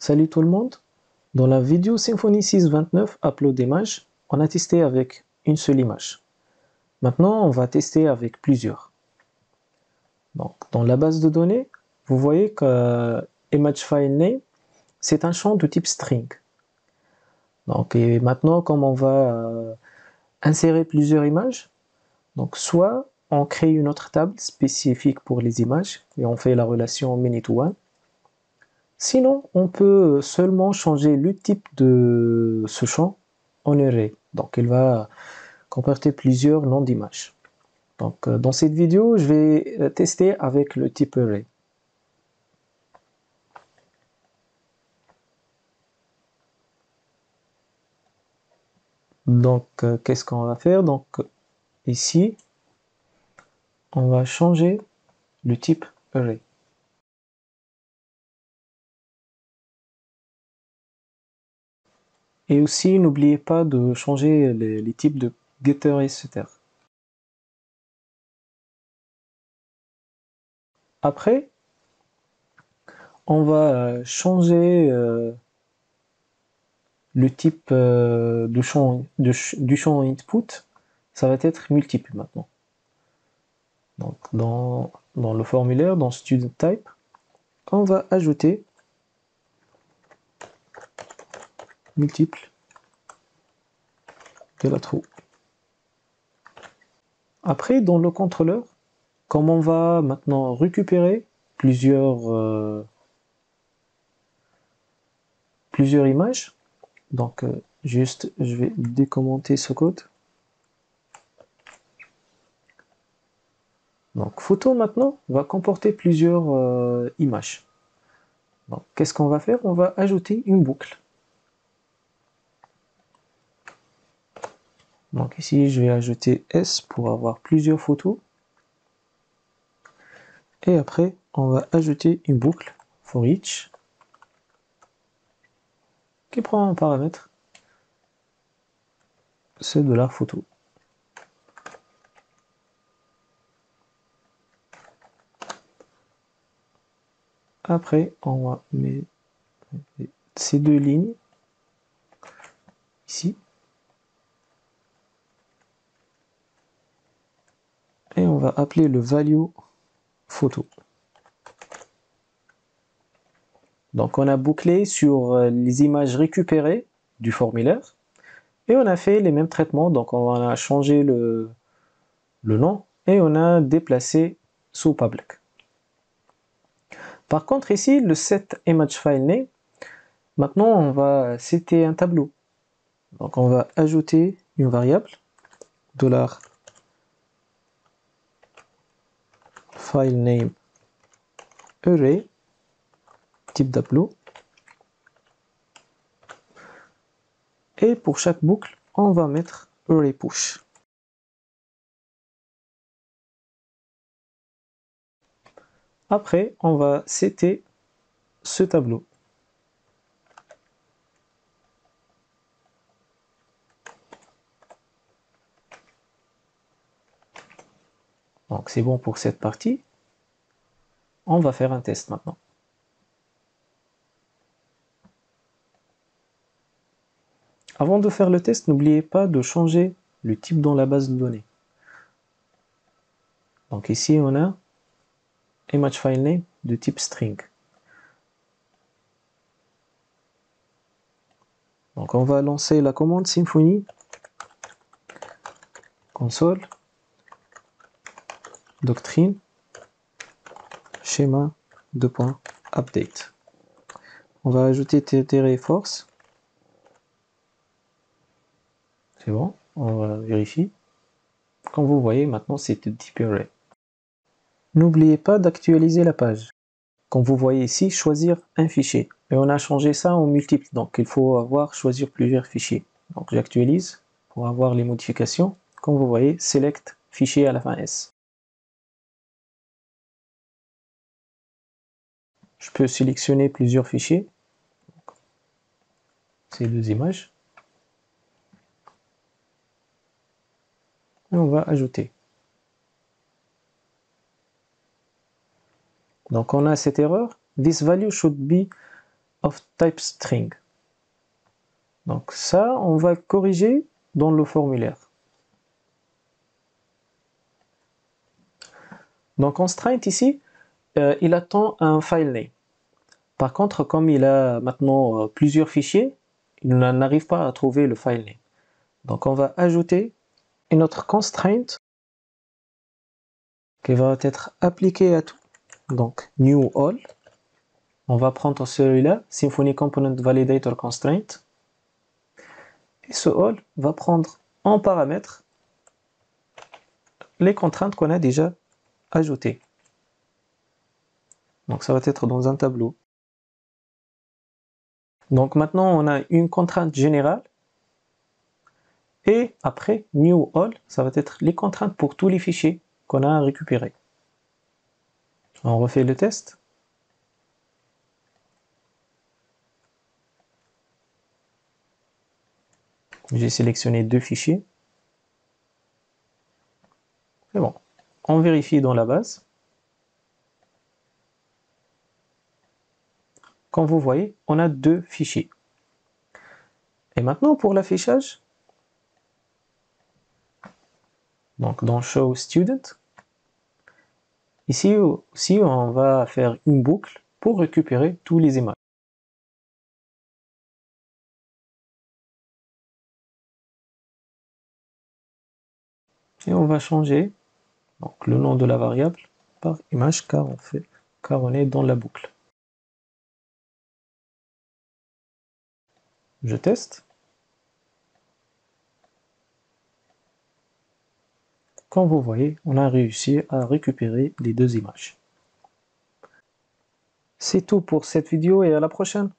Salut tout le monde. Dans la vidéo Symfony 6.29 Upload images, on a testé avec une seule image. Maintenant, on va tester avec plusieurs. Donc, dans la base de données, vous voyez que image file name, c'est un champ de type string. Donc, et maintenant, comme on va insérer plusieurs images, donc soit on crée une autre table spécifique pour les images et on fait la relation many to one. Sinon, on peut seulement changer le type de ce champ en array. Donc, il va comporter plusieurs noms d'images. Donc, dans cette vidéo, je vais tester avec le type array. Donc, qu'est-ce qu'on va faire? Donc, ici, on va changer le type array. Et aussi, n'oubliez pas de changer les types de getter et setter. Après, on va changer le type du champ input. Ça va être multiple maintenant. Donc, dans le formulaire, dans student type, on va ajouter multiple de la true. Après, dans le contrôleur, comme on va maintenant récupérer plusieurs images, donc juste je vais décommenter ce code. Donc photo maintenant va comporter plusieurs images. Donc qu'est-ce qu'on va faire? On va ajouter une boucle. Donc ici je vais ajouter S pour avoir plusieurs photos. Et après on va ajouter une boucle for each qui prend en paramètre ceux de la photo. Après, on va mettre ces deux lignes ici. Et on va appeler le value photo. Donc on a bouclé sur les images récupérées du formulaire. Et on a fait les mêmes traitements. Donc on a changé le nom et on a déplacé sous public. Par contre ici, le set image file name, maintenant on va setter un tableau. Donc on va ajouter une variable $filename array type tableau. Et pour chaque boucle, on va mettre array push. Après, on va setter ce tableau. Donc c'est bon pour cette partie. On va faire un test maintenant. Avant de faire le test, n'oubliez pas de changer le type dans la base de données. Donc ici, on a image file name de type string. Donc on va lancer la commande Symfony console doctrine schéma update. On va ajouter force. C'est bon, on va vérifier. Comme vous voyez, maintenant c'est de type array. N'oubliez pas d'actualiser la page. Comme vous voyez ici, choisir un fichier. Et on a changé ça en multiple, donc il faut choisir plusieurs fichiers. Donc j'actualise pour avoir les modifications. Comme vous voyez, select fichier à la fin S. Je peux sélectionner plusieurs fichiers. Ces deux images. Et on va ajouter. Donc on a cette erreur. This value should be of type string. Donc ça, on va corriger dans le formulaire. Donc constraint ici, il attend un file name. Par contre, comme il a maintenant plusieurs fichiers, il n'arrive pas à trouver le file name. Donc on va ajouter une autre constraint qui va être appliquée à tout. Donc new all. On va prendre celui-là, Symfony Component Validator Constraint. Et ce all va prendre en paramètre les contraintes qu'on a déjà ajoutées. Donc ça va être dans un tableau. Donc maintenant on a une contrainte générale. Et après new all, ça va être les contraintes pour tous les fichiers qu'on a récupérés. On refait le test. J'ai sélectionné deux fichiers. C'est bon. On vérifie dans la base. Comme vous voyez, on a deux fichiers. Et maintenant pour l'affichage, donc dans Show Student, ici aussi on va faire une boucle pour récupérer tous les images. Et on va changer donc, le nom de la variable par image car on est dans la boucle. Je teste. Comme vous voyez, on a réussi à récupérer les deux images. C'est tout pour cette vidéo et à la prochaine.